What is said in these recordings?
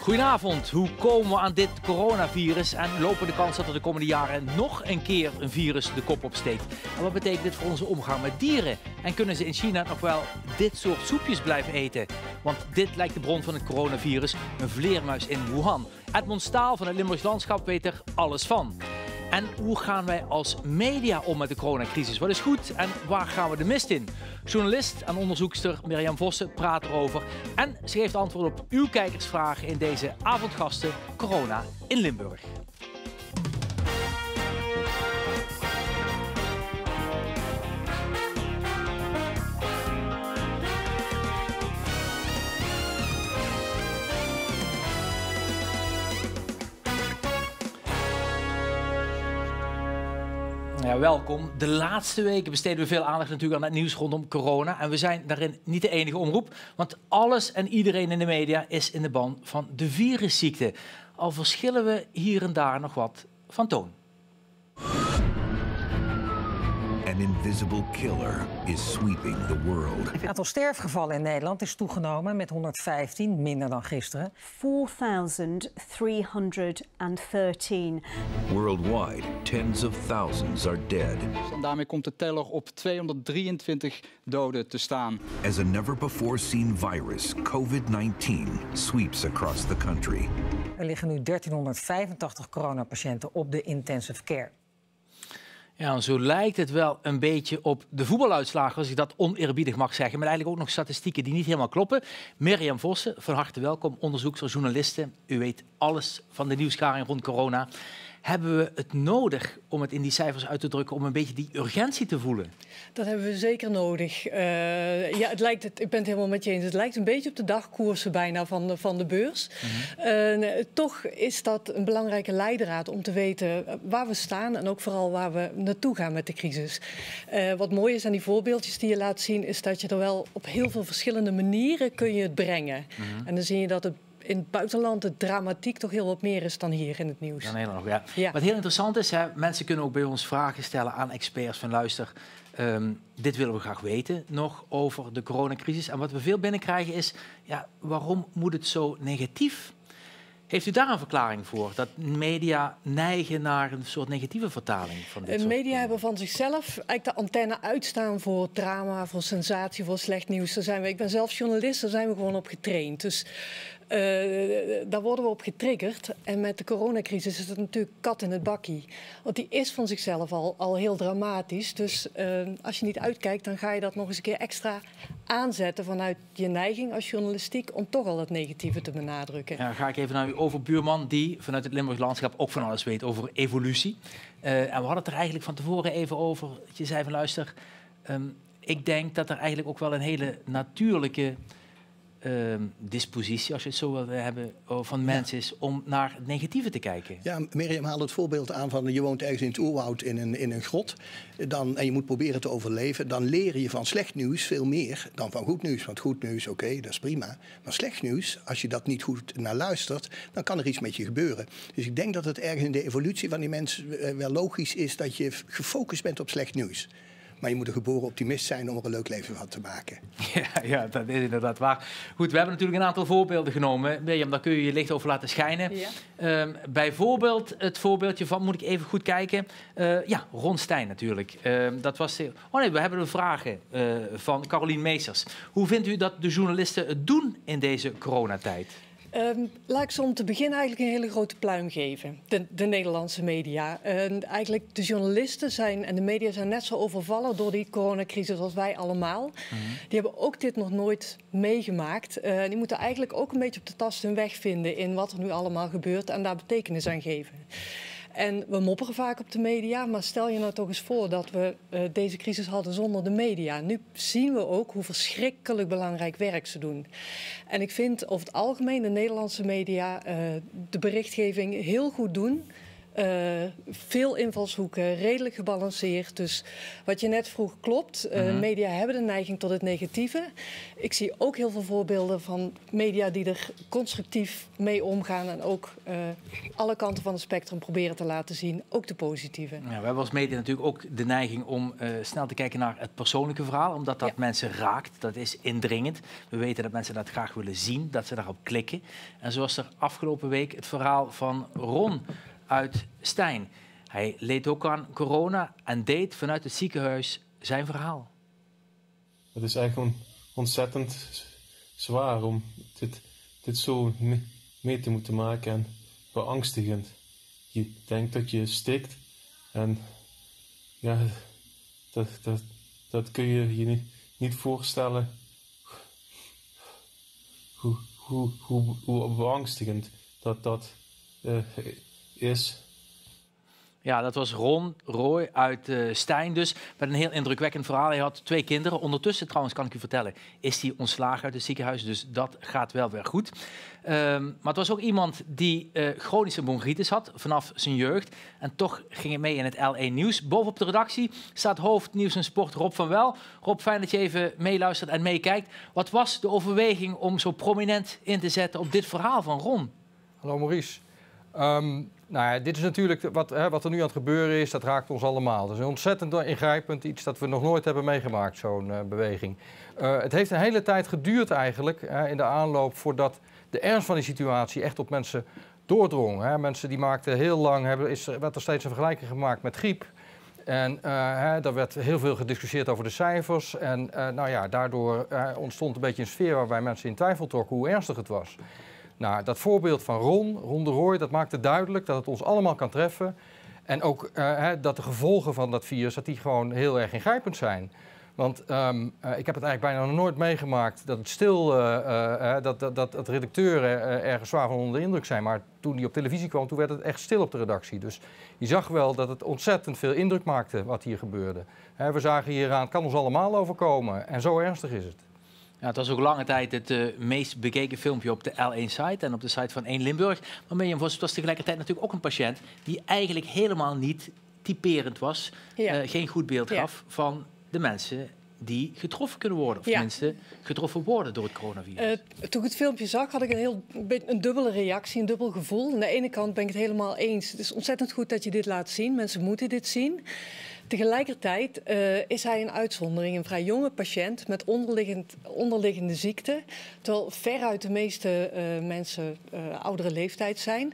Goedenavond. Hoe komen we aan dit coronavirus en lopen de kans dat er de komende jaren nog een keer een virus de kop opsteekt? En wat betekent dit voor onze omgang met dieren? En kunnen ze in China nog wel dit soort soepjes blijven eten? Want dit lijkt de bron van het coronavirus, een vleermuis in Wuhan. Edmond Staal van het Limburgs Landschap weet er alles van. En hoe gaan wij als media om met de coronacrisis? Wat is goed en waar gaan we de mist in? Journalist en onderzoekster Mirjam Vossen praat erover. En ze geeft antwoord op uw kijkersvragen in deze avondgasten Corona in Limburg. Ja, welkom. De laatste weken besteden we veel aandacht natuurlijk aan het nieuws rondom corona. En we zijn daarin niet de enige omroep. Want alles en iedereen in de media is in de ban van de virusziekte. Al verschillen we hier en daar nog wat van toon. An invisible killer is sweeping the world. Het aantal sterfgevallen in Nederland is toegenomen met 115, minder dan gisteren. 4,313. Worldwide, tens of thousands are dead. En daarmee komt de teller op 223 doden te staan. As a never-before-seen virus, COVID-19 sweeps across the country. Er liggen nu 1385 coronapatiënten op de intensive care. Ja, en zo lijkt het wel een beetje op de voetbaluitslagen, als ik dat oneerbiedig mag zeggen. Maar eigenlijk ook nog statistieken die niet helemaal kloppen. Mirjam Vossen, van harte welkom, onderzoekster, journaliste. U weet alles van de nieuwsgaring rond corona. Hebben we het nodig om het in die cijfers uit te drukken, om een beetje die urgentie te voelen? Dat hebben we zeker nodig. Ja, ik ben het helemaal met je eens. Het lijkt een beetje op de dagkoersen bijna van de beurs. Toch is dat een belangrijke leidraad om te weten waar we staan en ook vooral waar we naartoe gaan met de crisis. Wat mooi is aan die voorbeeldjes die je laat zien, is dat je er wel op heel veel verschillende manieren kun je het brengen. En dan zie je dat het in het buitenland de dramatiek toch heel wat meer is dan hier in het nieuws. Ja, Nederland nog, ja. Ja. Wat heel interessant is, hè, mensen kunnen ook bij ons vragen stellen aan experts van luister. Dit willen we graag weten nog over de coronacrisis. En wat we veel binnenkrijgen is, ja, waarom moet het zo negatief? Heeft u daar een verklaring voor? Dat media neigen naar een soort negatieve vertaling van dit soort media hebben van zichzelf eigenlijk de antenne uitstaan voor drama, voor sensatie, voor slecht nieuws. Ik ben zelf journalist, daar zijn we gewoon op getraind. Dus daar worden we op getriggerd. En met de coronacrisis is het natuurlijk kat in het bakkie. Want die is van zichzelf al heel dramatisch. Dus als je niet uitkijkt, dan ga je dat nog eens een keer extra aanzetten vanuit je neiging als journalistiek om toch al het negatieve te benadrukken. Ja, ga ik even naar uw overbuurman die vanuit het Limburgs Landschap ook van alles weet over evolutie. En we hadden het er eigenlijk van tevoren even over. Je zei van luister, ik denk dat er eigenlijk ook wel een hele natuurlijke dispositie, als je het zo wil hebben, van mensen is om naar het negatieve te kijken. Ja, Mirjam haalde het voorbeeld aan van je woont ergens in het oerwoud in een grot en je moet proberen te overleven. Dan leer je van slecht nieuws veel meer dan van goed nieuws. Want goed nieuws, oké, dat is prima. Maar slecht nieuws, als je dat niet goed naar luistert, dan kan er iets met je gebeuren. Dus ik denk dat het ergens in de evolutie van die mensen wel logisch is dat je gefocust bent op slecht nieuws. Maar je moet een geboren optimist zijn om er een leuk leven van te maken. Ja, dat is inderdaad waar. Goed, we hebben natuurlijk een aantal voorbeelden genomen. Mirjam, daar kun je je licht over laten schijnen. Ja. Bijvoorbeeld het voorbeeldje van, moet ik even goed kijken. Ja, Ron Stein natuurlijk. Dat was we hebben een vraag van Carolien Meesters. Hoe vindt u dat de journalisten het doen in deze coronatijd? Laat ik ze om te beginnen eigenlijk een hele grote pluim geven. De Nederlandse media. Eigenlijk de journalisten en de media zijn net zo overvallen door die coronacrisis als wij allemaal. Die hebben ook dit nog nooit meegemaakt. Die moeten eigenlijk ook een beetje op de tast hun weg vinden in wat er nu allemaal gebeurt en daar betekenis aan geven. En we mopperen vaak op de media, maar stel je nou toch eens voor dat we deze crisis hadden zonder de media. Nu zien we ook hoe verschrikkelijk belangrijk werk ze doen. En ik vind over het algemeen de Nederlandse media de berichtgeving heel goed doen. Veel invalshoeken, redelijk gebalanceerd. Dus wat je net vroeg klopt. Media hebben de neiging tot het negatieve. Ik zie ook heel veel voorbeelden van media die er constructief mee omgaan. En ook alle kanten van het spectrum proberen te laten zien. Ook de positieve. Ja, we hebben als media natuurlijk ook de neiging om snel te kijken naar het persoonlijke verhaal. Omdat dat mensen raakt. Dat is indringend. We weten dat mensen dat graag willen zien. Dat ze daarop klikken. En zoals er afgelopen week het verhaal van Ron uit Stijn. Hij leed ook aan corona en deed vanuit het ziekenhuis zijn verhaal. Het is eigenlijk ontzettend zwaar om dit zo mee te moeten maken en beangstigend. Je denkt dat je stikt en ja, dat kun je je niet voorstellen hoe beangstigend dat is. Ja, dat was Ron Roy uit Stijn dus, met een heel indrukwekkend verhaal. Hij had 2 kinderen. Ondertussen, trouwens, kan ik u vertellen, is hij ontslagen uit het ziekenhuis. Dus dat gaat wel weer goed. Maar het was ook iemand die chronische bronchitis had vanaf zijn jeugd. En toch ging hij mee in het L1 Nieuws. Bovenop de redactie staat hoofd Nieuws en Sport Rob van Wel. Rob, fijn dat je even meeluistert en meekijkt. Wat was de overweging om zo prominent in te zetten op dit verhaal van Ron? Hallo Maurice. Nou ja, dit is natuurlijk wat er nu aan het gebeuren is, dat raakt ons allemaal. Dat is een ontzettend ingrijpend, iets dat we nog nooit hebben meegemaakt, zo'n beweging. Het heeft een hele tijd geduurd eigenlijk, in de aanloop, voordat de ernst van die situatie echt op mensen doordrong. Mensen die maakten heel lang, werd er steeds een vergelijking gemaakt met griep. En daar werd heel veel gediscussieerd over de cijfers. En nou ja, daardoor ontstond een beetje een sfeer waarbij mensen in twijfel trokken hoe ernstig het was. Nou, dat voorbeeld van Ron de Rooij, dat maakte duidelijk dat het ons allemaal kan treffen. En ook dat de gevolgen van dat virus, dat die gewoon heel erg ingrijpend zijn. Want ik heb het eigenlijk bijna nog nooit meegemaakt dat het stil, dat redacteuren ergens zwaar van onder de indruk zijn. Maar toen die op televisie kwam, toen werd het echt stil op de redactie. Dus je zag wel dat het ontzettend veel indruk maakte wat hier gebeurde. We zagen hieraan, het kan ons allemaal overkomen. En zo ernstig is het. Ja, het was ook lange tijd het meest bekeken filmpje op de L1-site en op de site van 1 Limburg. Maar Mirjam Vos was tegelijkertijd natuurlijk ook een patiënt die eigenlijk helemaal niet typerend was. Ja. Geen goed beeld gaf van de mensen die getroffen kunnen worden. Of tenminste getroffen worden door het coronavirus. Toen ik het filmpje zag, had ik een dubbele reactie, een dubbel gevoel. Aan de ene kant ben ik het helemaal eens. Het is ontzettend goed dat je dit laat zien. Mensen moeten dit zien. Tegelijkertijd is hij een uitzondering, een vrij jonge patiënt met onderliggende ziekte. Terwijl veruit de meeste mensen oudere leeftijd zijn.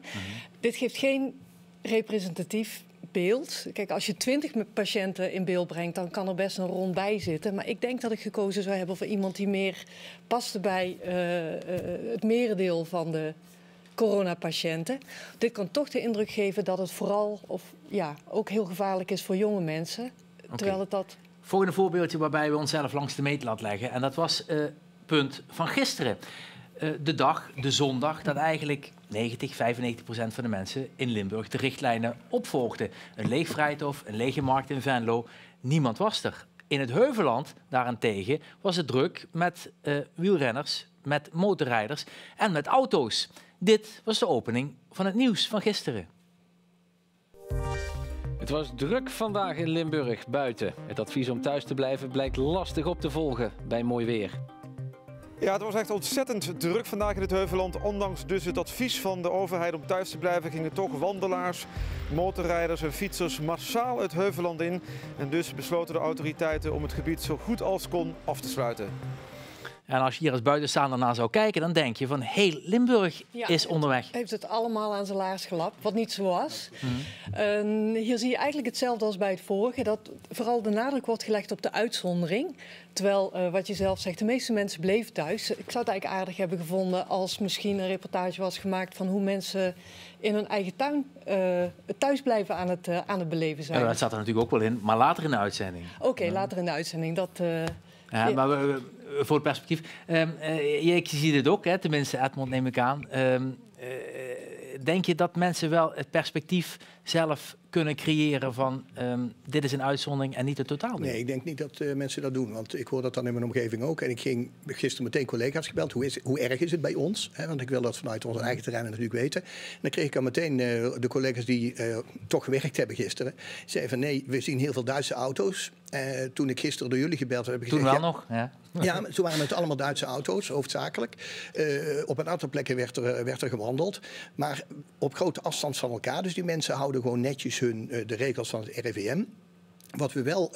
Dit geeft geen representatief beeld. Kijk, als je 20 patiënten in beeld brengt, dan kan er best een Ron bij zitten. Maar ik denk dat ik gekozen zou hebben voor iemand die meer paste bij het merendeel van de coronapatiënten. Dit kan toch de indruk geven dat het vooral ook heel gevaarlijk is voor jonge mensen. Terwijl het dat... Volgende voorbeeldje waarbij we onszelf langs de meetlat leggen. En dat was punt van gisteren. De zondag, dat eigenlijk 95% van de mensen in Limburg de richtlijnen opvolgden. Een leeg Vrijthof, een lege markt in Venlo. Niemand was er. In het Heuvelland daarentegen was het druk met wielrenners, met motorrijders en met auto's. Dit was de opening van het nieuws van gisteren. Het was druk vandaag in Limburg buiten. Het advies om thuis te blijven blijkt lastig op te volgen bij mooi weer. Ja, het was echt ontzettend druk vandaag in het Heuvelland. Ondanks dus het advies van de overheid om thuis te blijven, gingen toch wandelaars, motorrijders en fietsers massaal het Heuvelland in. En dus besloten de autoriteiten om het gebied zo goed als kon af te sluiten. En als je hier als buitenstaander naar zou kijken, dan denk je van, heel Limburg is onderweg. Heeft het allemaal aan zijn laars gelapt, wat niet zo was. Hier zie je eigenlijk hetzelfde als bij het vorige, dat vooral de nadruk wordt gelegd op de uitzondering. Terwijl, wat je zelf zegt, de meeste mensen bleven thuis. Ik zou het eigenlijk aardig hebben gevonden als misschien een reportage was gemaakt van hoe mensen in hun eigen tuin thuis blijven aan het beleven zijn. Ja, dat zat er natuurlijk ook wel in, maar later in de uitzending. Oké, later in de uitzending. Dat... Ja, maar voor het perspectief. Je ziet het ook, hè, tenminste Edmond neem ik aan. Denk je dat mensen wel het perspectief zelf kunnen creëren van dit is een uitzondering en niet het totaal. Nee, ik denk niet dat mensen dat doen. Want ik hoor dat dan in mijn omgeving ook. En ik ging gisteren meteen collega's gebeld. Hoe erg is het bij ons? Want ik wil dat vanuit onze eigen terreinen natuurlijk weten. En dan kreeg ik al meteen de collega's die toch gewerkt hebben gisteren. Zeiden van nee, we zien heel veel Duitse auto's. Toen ik gisteren door jullie gebeld heb ik gezegd... Toen wel nog, ja. Ja, toen waren het allemaal Duitse auto's, hoofdzakelijk. Op een aantal plekken werd er gewandeld. Maar op grote afstand van elkaar. Dus die mensen houden gewoon netjes de regels van het RIVM. Wat we wel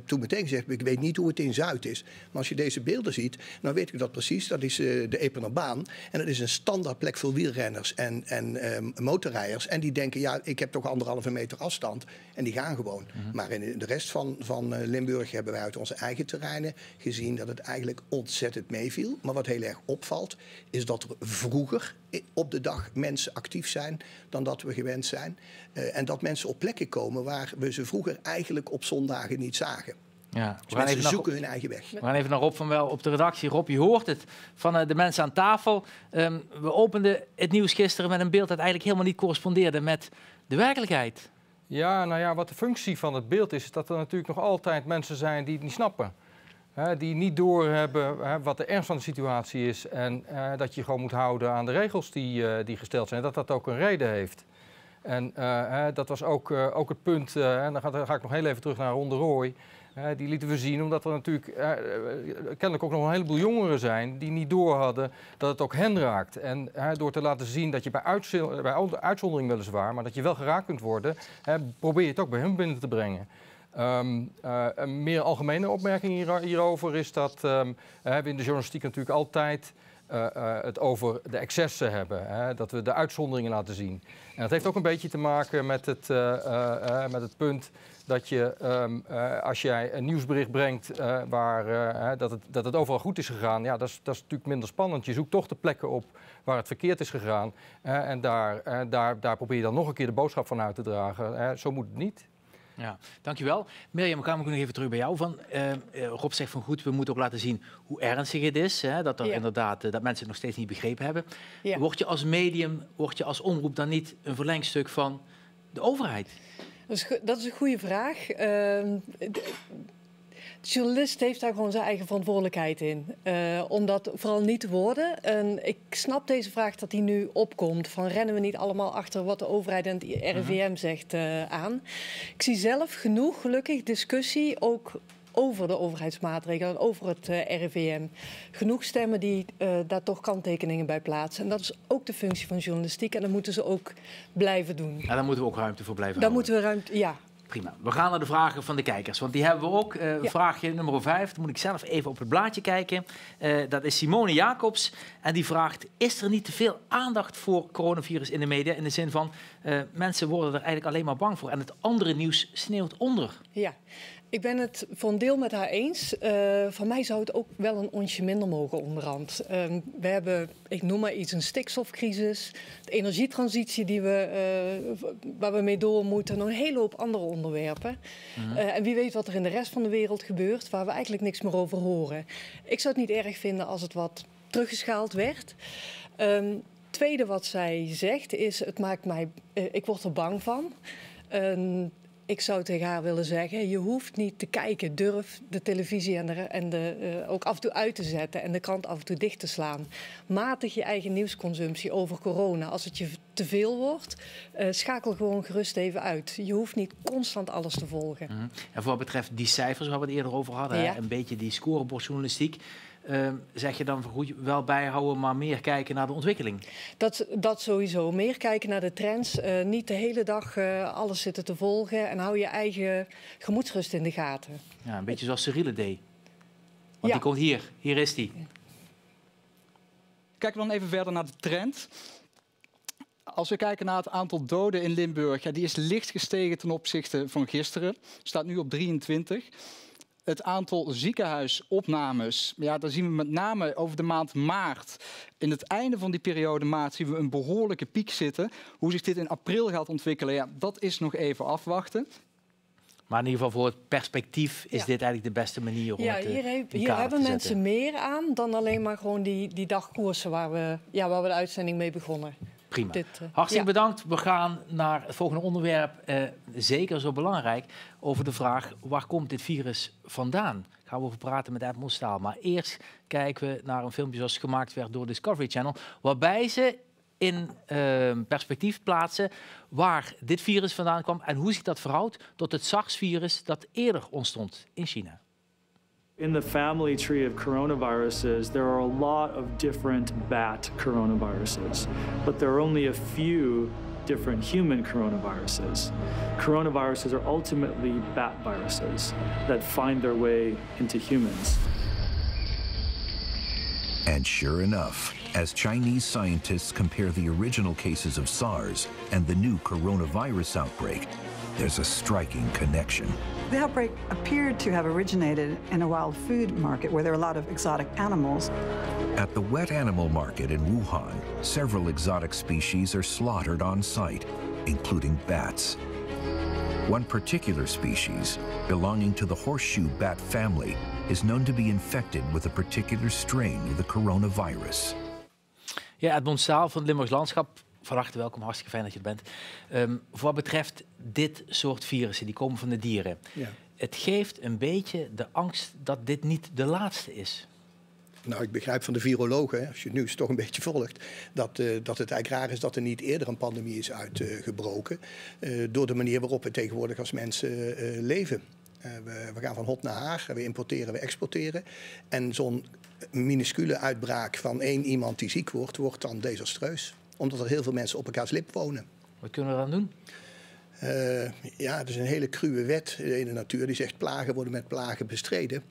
toen meteen gezegd, ik weet niet hoe het in Zuid is. Maar als je deze beelden ziet, dan weet ik dat precies. Dat is de Epenerbaan. En dat is een standaard plek voor wielrenners en motorrijders. En die denken, ja, ik heb toch 1,5 meter afstand. En die gaan gewoon. Maar in de rest van Limburg hebben wij uit onze eigen terreinen gezien dat het eigenlijk ontzettend meeviel. Maar wat heel erg opvalt, is dat er vroeger op de dag mensen actief zijn dan dat we gewend zijn. En dat mensen op plekken komen waar we ze vroeger eigenlijk op zondagen niet zagen. Ja, dus mensen zoeken hun eigen weg. We gaan even naar Rob van Wel op de redactie. Rob, je hoort het van de mensen aan tafel. We openden het nieuws gisteren met een beeld dat eigenlijk helemaal niet correspondeerde met de werkelijkheid. Ja, nou ja, wat de functie van het beeld is dat er natuurlijk nog altijd mensen zijn die het niet snappen. Die niet doorhebben wat de ernst van de situatie is en dat je gewoon moet houden aan de regels die gesteld zijn. Dat dat ook een reden heeft. En dat was ook het punt, en dan ga ik nog heel even terug naar Ron de Rooij. Die lieten we zien omdat er natuurlijk kennelijk ook nog een heleboel jongeren zijn die niet door hadden dat het ook hen raakt. En door te laten zien dat je bij uitzondering weliswaar, maar dat je wel geraakt kunt worden, probeer je het ook bij hun binnen te brengen. Een meer algemene opmerking hierover is dat we in de journalistiek natuurlijk altijd het over de excessen hebben. Dat we de uitzonderingen laten zien. En dat heeft ook een beetje te maken met het punt dat je, als jij een nieuwsbericht brengt dat het overal goed is gegaan, ja, dat is natuurlijk minder spannend. Je zoekt toch de plekken op waar het verkeerd is gegaan. En daar probeer je dan nog een keer de boodschap van uit te dragen. Zo moet het niet. Ja, dankjewel. Mirjam, we gaan nog even terug bij jou. Rob zegt van goed, we moeten ook laten zien hoe ernstig het is. Dat er inderdaad, dat mensen het nog steeds niet begrepen hebben. Ja. Word je als medium, word je als omroep dan niet een verlengstuk van de overheid? Dat is een goede vraag. De journalist heeft daar gewoon zijn eigen verantwoordelijkheid in. Om dat vooral niet te worden. En ik snap deze vraag dat die nu opkomt. Van rennen we niet allemaal achter wat de overheid en het RIVM zegt aan. Ik zie zelf genoeg, gelukkig, discussie ook over de overheidsmaatregelen, over het RIVM. Genoeg stemmen die daar toch kanttekeningen bij plaatsen. En dat is ook de functie van journalistiek. En dat moeten ze ook blijven doen. Ja, daar moeten we ook ruimte voor blijven houden. Moeten we ruimte, ja. Prima. We gaan naar de vragen van de kijkers. Want die hebben we ook. Vraagje nummer 5. Dan moet ik zelf even op het blaadje kijken. Dat is Simone Jacobs. En die vraagt, is er niet te veel aandacht voor coronavirus in de media? In de zin van, mensen worden er eigenlijk alleen maar bang voor. En het andere nieuws sneeuwt onder. Ja. Ik ben het voor een deel met haar eens. Van mij zou het ook wel een onsje minder mogen onderhand. We hebben, ik noem maar iets, een stikstofcrisis. De energietransitie waar we mee door moeten. Nog een hele hoop andere onderwerpen. En wie weet wat er in de rest van de wereld gebeurt. Waar we eigenlijk niks meer over horen. Ik zou het niet erg vinden als het wat teruggeschaald werd. Tweede wat zij zegt is, ik word er bang van. Ik zou tegen haar willen zeggen, je hoeft niet te kijken. Durf de televisie ook af en toe uit te zetten en de krant af en toe dicht te slaan. Matig je eigen nieuwsconsumptie over corona. Als het je te veel wordt, schakel gewoon gerust even uit. Je hoeft niet constant alles te volgen. En voor wat betreft die cijfers waar we het eerder over hadden, ja. Een beetje die scorebordjournalistiek. Zeg je dan goed wel bijhouden, maar meer kijken naar de ontwikkeling? Dat sowieso. Meer kijken naar de trends. Niet de hele dag alles zitten te volgen. En hou je eigen gemoedsrust in de gaten. Ja, een beetje zoals Cyrille deed. Want die komt hier. Hier is die. Kijken we dan even verder naar de trend. Als we kijken naar het aantal doden in Limburg, die is licht gestegen ten opzichte van gisteren. Staat nu op 23. Het aantal ziekenhuisopnames, daar zien we met name over de maand maart. In het einde van die periode maart zien we een behoorlijke piek zitten. Hoe zich dit in april gaat ontwikkelen, dat is nog even afwachten. Maar in ieder geval voor het perspectief is dit eigenlijk de beste manier om het hier hebben mensen meer aan dan alleen maar gewoon die dagkoersen waar we de uitzending mee begonnen. Prima. dit... Hartstikke bedankt. We gaan naar het volgende onderwerp. Zeker zo belangrijk. Over de vraag, waar komt dit virus vandaan? Daar gaan we over praten met Edmond Staal. Maar eerst kijken we naar een filmpje zoals gemaakt werd door Discovery Channel. Waarbij ze in perspectief plaatsen waar dit virus vandaan kwam. En hoe zich dat verhoudt tot het SARS-virus dat eerder ontstond in China. In the family tree of coronaviruses, there are a lot of different bat coronaviruses, but there are only a few different human coronaviruses. Coronaviruses are ultimately bat viruses that find their way into humans. And sure enough, as Chinese scientists compare the original cases of SARS and the new coronavirus outbreak, there's a striking connection. The outbreak appeared to have originated in a wild food market where there are a lot of exotic animals. At the wet animal market in Wuhan, several exotic species are slaughtered on site, including bats. One particular species, belonging to the horseshoe bat family, is known to be infected with a particular strain of the coronavirus. Ja, Edmond Staal van het Limburgs Landschap. Van harte welkom, hartstikke fijn dat je er bent. Voor wat betreft dit soort virussen, die komen van de dieren. Ja. Het geeft een beetje de angst dat dit niet de laatste is. Nou, ik begrijp van de virologen, als je het nieuws toch een beetje volgt, dat het eigenlijk raar is dat er niet eerder een pandemie is uitgebroken. Door de manier waarop we tegenwoordig als mensen leven. We gaan van hot naar haar, we importeren, we exporteren. En zo'n minuscule uitbraak van één iemand die ziek wordt, wordt dan desastreus. Omdat er heel veel mensen op elkaars lip wonen. Wat kunnen we dan doen? Ja, er is een hele cruwe wet in de natuur die zegt plagen worden met plagen bestreden.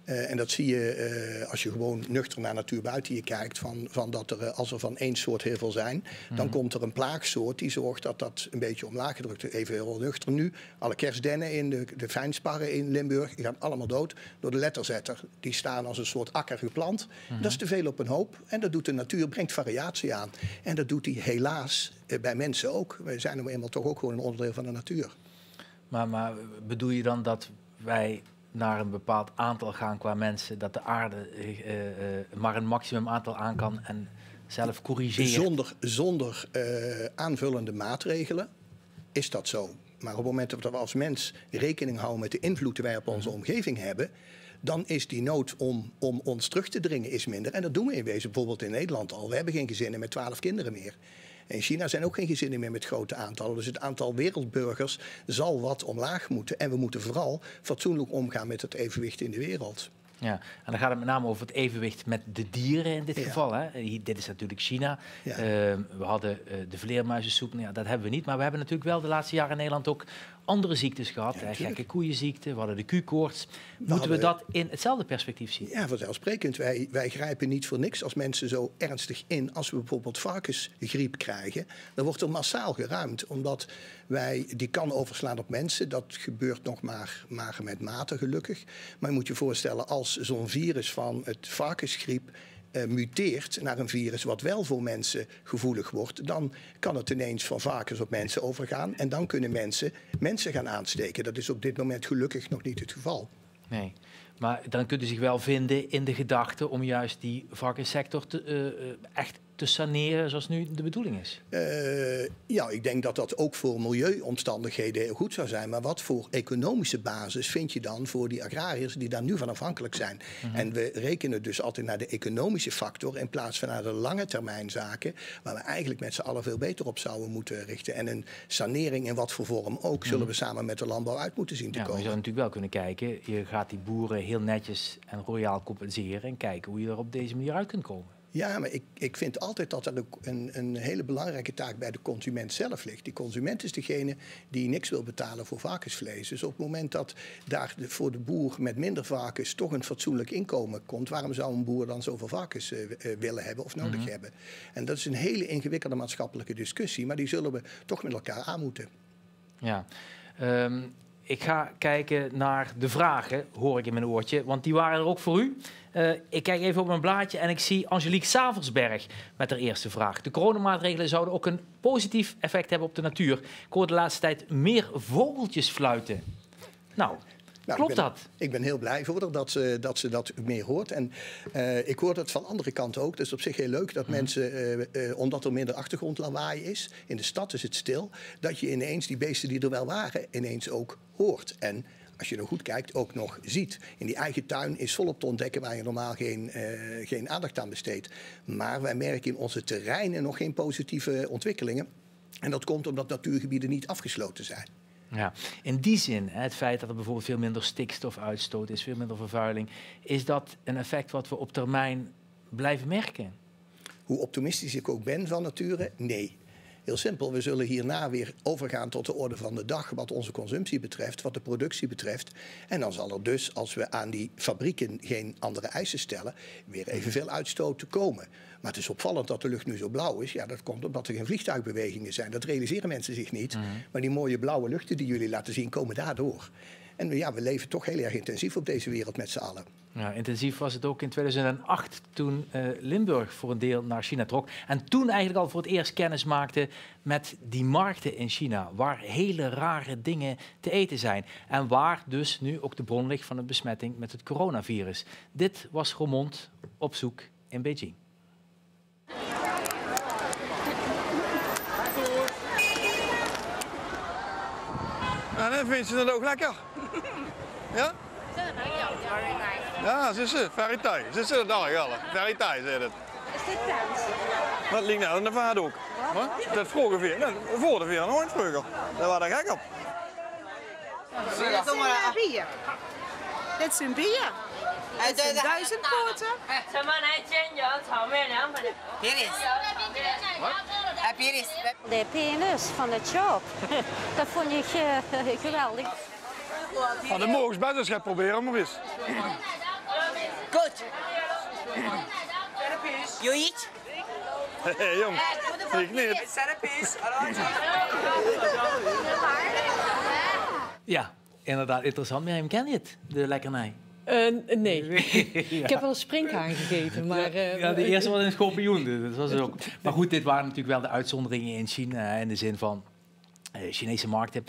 En dat zie je als je gewoon nuchter naar natuur buiten je kijkt. Van dat er, als er van één soort heel veel zijn, dan komt er een plaagsoort die zorgt dat dat een beetje omlaag gedrukt wordt. Even heel nuchter nu. Alle kerstdennen in de fijnsparren in Limburg die gaan allemaal dood door de letterzetter. Die staan als een soort akker geplant. Dat is te veel op een hoop. En dat doet de natuur, brengt variatie aan. En dat doet die helaas bij mensen ook. Wij zijn nou eenmaal toch ook gewoon een onderdeel van de natuur. Maar bedoel je dan dat wij naar een bepaald aantal gaan qua mensen, dat de aarde maar een maximum aantal aan kan en zelf corrigeren? Zonder aanvullende maatregelen is dat zo. Maar op het moment dat we als mens rekening houden met de invloed die wij op onze omgeving hebben, dan is die nood om ons terug te dringen is minder. En dat doen we in wezen bijvoorbeeld in Nederland al. We hebben geen gezinnen met 12 kinderen meer. In China zijn ook geen gezinnen meer met grote aantallen. Dus het aantal wereldburgers zal wat omlaag moeten. En we moeten vooral fatsoenlijk omgaan met het evenwicht in de wereld. Ja, en dan gaat het met name over het evenwicht met de dieren in dit geval. Hè? Dit is natuurlijk China. Ja. We hadden de vleermuizensoep, ja, dat hebben we niet. Maar we hebben natuurlijk wel de laatste jaren in Nederland ook andere ziektes gehad. Ja, gekke koeienziekte, we hadden de Q-koorts. Moeten we dat in hetzelfde perspectief zien? Ja, vanzelfsprekend. Wij grijpen niet voor niks als mensen zo ernstig in. Als we bijvoorbeeld varkensgriep krijgen, dan wordt er massaal geruimd. Omdat wij die kan overslaan op mensen. Dat gebeurt nog maar met mate, gelukkig. Maar je moet je voorstellen, als zo'n virus van het varkensgriep muteert naar een virus wat wel voor mensen gevoelig wordt, dan kan het ineens van varkens op mensen overgaan. En dan kunnen mensen gaan aansteken. Dat is op dit moment gelukkig nog niet het geval. Nee, maar dan kunt u zich wel vinden in de gedachte om juist die varkenssector echt te saneren zoals nu de bedoeling is. Ja, ik denk dat dat ook voor milieuomstandigheden heel goed zou zijn. Maar wat voor economische basis vind je dan voor die agrariërs die daar nu van afhankelijk zijn? En we rekenen dus altijd naar de economische factor in plaats van naar de lange termijn zaken, waar we eigenlijk met z'n allen veel beter op zouden moeten richten. En een sanering in wat voor vorm ook, zullen we samen met de landbouw uit moeten zien te komen. Je zou natuurlijk wel kunnen kijken, je gaat die boeren heel netjes en royaal compenseren en kijken hoe je er op deze manier uit kunt komen. Ja, maar ik vind altijd dat er een hele belangrijke taak bij de consument zelf ligt. Die consument is degene die niks wil betalen voor varkensvlees. Dus op het moment dat daar voor de boer met minder varkens toch een fatsoenlijk inkomen komt, waarom zou een boer dan zoveel varkens willen hebben of nodig hebben? En dat is een hele ingewikkelde maatschappelijke discussie, maar die zullen we toch met elkaar aan moeten. Ja. Ik ga kijken naar de vragen, hoor ik in mijn oortje, want die waren er ook voor u. Ik kijk even op mijn blaadje en ik zie Angelique Savelsberg met haar eerste vraag. De coronamaatregelen zouden ook een positief effect hebben op de natuur. Ik hoor de laatste tijd meer vogeltjes fluiten. Nou, Nou, Klopt dat? Ik ben heel blij voor dat ze dat meer hoort. En ik hoor dat van andere kanten ook. Dat is op zich heel leuk dat mensen, omdat er minder achtergrondlawaai is, in de stad is het stil, dat je ineens die beesten die er wel waren, ineens ook hoort. En als je er goed kijkt, ook nog ziet. In die eigen tuin is volop te ontdekken waar je normaal geen aandacht aan besteedt. Maar wij merken in onze terreinen nog geen positieve ontwikkelingen. En dat komt omdat natuurgebieden niet afgesloten zijn. Ja, in die zin, het feit dat er bijvoorbeeld veel minder stikstofuitstoot is, veel minder vervuiling, is dat een effect wat we op termijn blijven merken? Hoe optimistisch ik ook ben van nature, nee. Heel simpel, we zullen hierna weer overgaan tot de orde van de dag wat onze consumptie betreft, wat de productie betreft. En dan zal er dus, als we aan die fabrieken geen andere eisen stellen, weer evenveel uitstoot komen. Maar het is opvallend dat de lucht nu zo blauw is. Ja, dat komt omdat er geen vliegtuigbewegingen zijn. Dat realiseren mensen zich niet. Maar die mooie blauwe luchten die jullie laten zien, komen daardoor. En ja, we leven toch heel erg intensief op deze wereld met z'n allen. Ja, intensief was het ook in 2008 toen Limburg voor een deel naar China trok. En toen eigenlijk al voor het eerst kennis maakte met die markten in China. Waar hele rare dingen te eten zijn. En waar dus nu ook de bron ligt van de besmetting met het coronavirus. Dit was Roermond op zoek in Beijing. Nou, dan vind je het ook lekker. Ja? Ja, ze is het. Very Thai. Ze is het al, Very Thai, zei het. Is dit Thais? Dat ligt nou in de vaart ook. Wat? Dat vroeger weer. Nee, voor de veer nooit vroeger. Daar waren we gek op. Bier. Dit is een bier. Het zijn 1000 poten. De penis van het job. Dat vond ik geweldig. Maar dan mogen ze best eens gaan proberen, maar eens. Goed. You eat? Hé, jong. Ik niet. Ja, inderdaad interessant. Mirjam, ken je het, de lekkernij? Nee. Ik heb wel een sprinkhaan gegeten, maar... ja, de eerste was een schorpioen. Dat was ook. Maar goed, dit waren natuurlijk wel de uitzonderingen in China, in de zin van Chinese markten.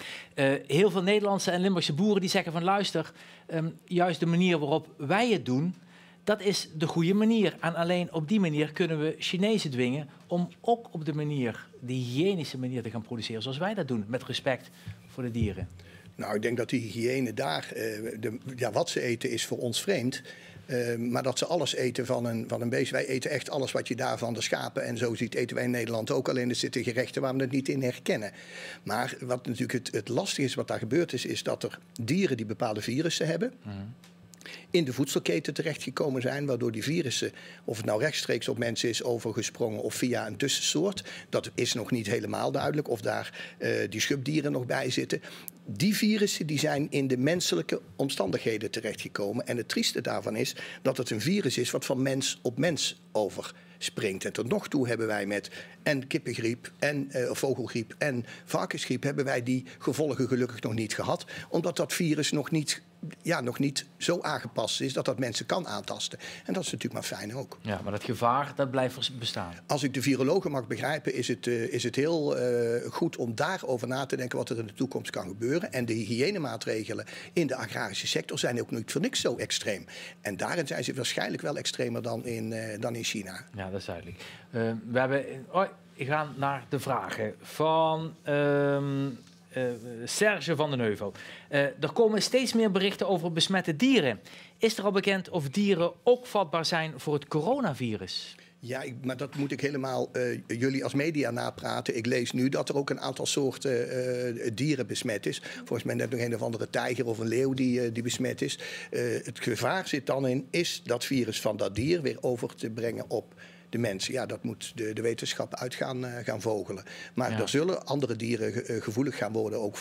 Heel veel Nederlandse en Limburgse boeren die zeggen van luister, juist de manier waarop wij het doen, dat is de goede manier. En alleen op die manier kunnen we Chinezen dwingen om ook op de manier, de hygiënische manier te gaan produceren zoals wij dat doen, met respect voor de dieren. Nou, ik denk dat die hygiëne daar, wat ze eten is voor ons vreemd. Maar dat ze alles eten van een beest. Wij eten echt alles wat je daar van de schapen en zo ziet, eten wij in Nederland ook. Alleen er zitten gerechten waar we het niet in herkennen. Maar wat natuurlijk het lastige is, wat daar gebeurd is dat er dieren die bepaalde virussen hebben, in de voedselketen terechtgekomen zijn, waardoor die virussen, of het nou rechtstreeks op mensen is overgesprongen of via een tussensoort, dat is nog niet helemaal duidelijk, of daar die schubdieren nog bij zitten. Die virussen die zijn in de menselijke omstandigheden terechtgekomen. En het trieste daarvan is dat het een virus is wat van mens op mens overspringt. En tot nog toe hebben wij met kippengriep en vogelgriep en varkensgriep hebben wij die gevolgen gelukkig nog niet gehad. Omdat dat virus nog niet zo aangepast is dat dat mensen kan aantasten. En dat is natuurlijk maar fijn ook. Ja, maar dat gevaar, dat blijft bestaan. Als ik de virologen mag begrijpen, is het heel goed om daarover na te denken wat er in de toekomst kan gebeuren. En de hygiënemaatregelen in de agrarische sector zijn ook niet voor niks zo extreem. En daarin zijn ze waarschijnlijk wel extremer dan in China. Ja, dat is duidelijk. We hebben... ik ga naar de vragen van... Serge van den Heuvel. Er komen steeds meer berichten over besmette dieren. Is er al bekend of dieren ook vatbaar zijn voor het coronavirus? Ja, maar dat moet ik helemaal jullie als media napraten. Ik lees nu dat er ook een aantal soorten dieren besmet is. Volgens mij net nog een of andere tijger of een leeuw die besmet is. Het gevaar zit dan in, is dat virus van dat dier weer over te brengen op de mensen? Ja, dat moet de wetenschap uit gaan vogelen. Maar er zullen andere dieren gevoelig gaan worden, ook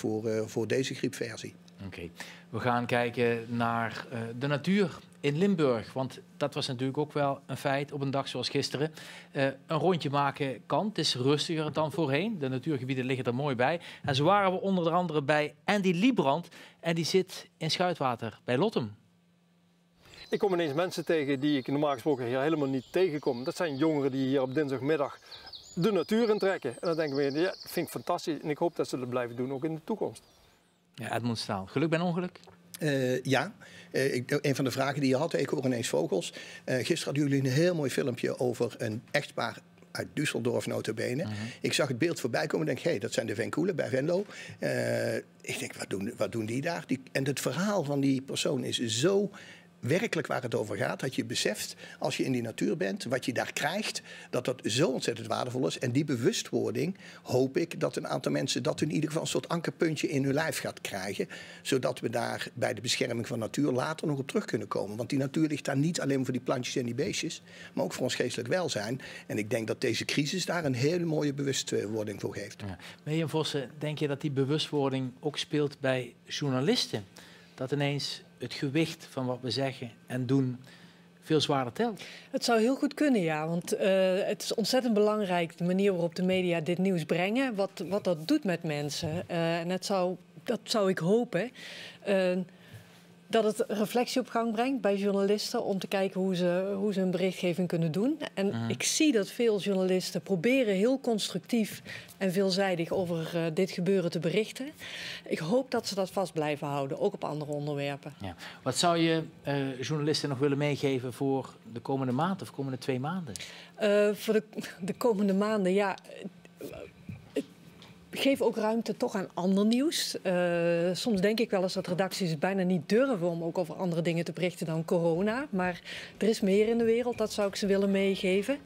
voor deze griepversie. Oké. We gaan kijken naar de natuur in Limburg. Want dat was natuurlijk ook wel een feit op een dag zoals gisteren. Een rondje maken kan. Het is rustiger dan voorheen. De natuurgebieden liggen er mooi bij. En zo waren we onder andere bij Andy Liebrand. En die zit in Schuitwater bij Lottem. Ik kom ineens mensen tegen die ik normaal gesproken hier helemaal niet tegenkom. Dat zijn jongeren die hier op dinsdagmiddag de natuur intrekken. En dan denken we, ja, dat vind ik fantastisch. En ik hoop dat ze dat blijven doen, ook in de toekomst. Ja, Edmond Staal. Geluk bij ongeluk? Ja. Een van de vragen die je had, ik hoor ineens vogels. Gisteren hadden jullie een heel mooi filmpje over een echtpaar uit Düsseldorf nota bene. Ik zag het beeld voorbij komen en denk, dat zijn de Venkoelen bij Venlo. Ik denk, wat doen die daar? En het verhaal van die persoon is zo werkelijk waar het over gaat, dat je beseft, als je in die natuur bent, wat je daar krijgt, dat dat zo ontzettend waardevol is. En die bewustwording hoop ik dat een aantal mensen dat in ieder geval een soort ankerpuntje in hun lijf gaat krijgen, zodat we daar bij de bescherming van natuur later nog op terug kunnen komen. Want die natuur ligt daar niet alleen voor die plantjes en die beestjes, maar ook voor ons geestelijk welzijn. En ik denk dat deze crisis daar een hele mooie bewustwording voor geeft. Ja. Mirjam Vossen, denk je dat die bewustwording ook speelt bij journalisten? Dat ineens het gewicht van wat we zeggen en doen veel zwaarder telt? Het zou heel goed kunnen, ja. Want het is ontzettend belangrijk de manier waarop de media dit nieuws brengen. Wat dat doet met mensen. En dat zou ik hopen. Dat het reflectie op gang brengt bij journalisten om te kijken hoe ze hun berichtgeving kunnen doen. En ik zie dat veel journalisten proberen heel constructief en veelzijdig over dit gebeuren te berichten. Ik hoop dat ze dat vast blijven houden, ook op andere onderwerpen. Ja. Wat zou je journalisten nog willen meegeven voor de komende maand of komende 2 maanden? Voor de komende maanden, ja. Geef ook ruimte toch aan ander nieuws. Soms denk ik wel eens dat redacties het bijna niet durven om ook over andere dingen te berichten dan corona. Maar er is meer in de wereld, dat zou ik ze willen meegeven.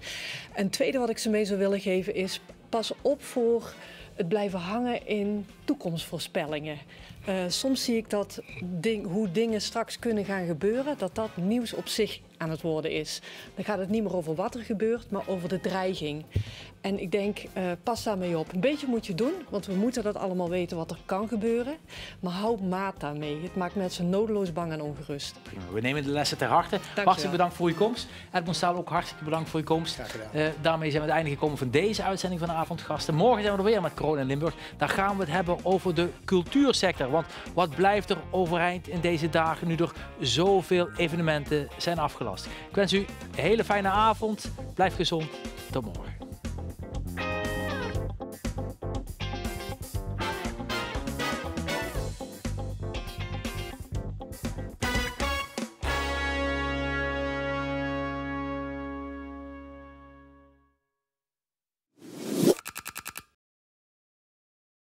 En het tweede wat ik ze mee zou willen geven is, pas op voor het blijven hangen in toekomstvoorspellingen. Soms zie ik dat hoe dingen straks kunnen gaan gebeuren, dat nieuws op zich aan het worden is. Dan gaat het niet meer over wat er gebeurt, maar over de dreiging. En ik denk, pas daarmee op. Een beetje moet je doen, want we moeten dat allemaal weten wat er kan gebeuren. Maar hou maat daarmee. Het maakt mensen nodeloos bang en ongerust. Prima. We nemen de lessen ter harte. Hartelijk bedankt voor uw komst. Edmond Staal, ook hartstikke bedankt voor uw komst. Graag gedaan. Daarmee zijn we aan het einde gekomen van deze uitzending van de Avondgasten. Morgen zijn we er weer met Corona in Limburg. Daar gaan we het hebben over de cultuursector. Want wat blijft er overeind in deze dagen nu er zoveel evenementen zijn afgelast? Ik wens u een hele fijne avond. Blijf gezond. Tot morgen.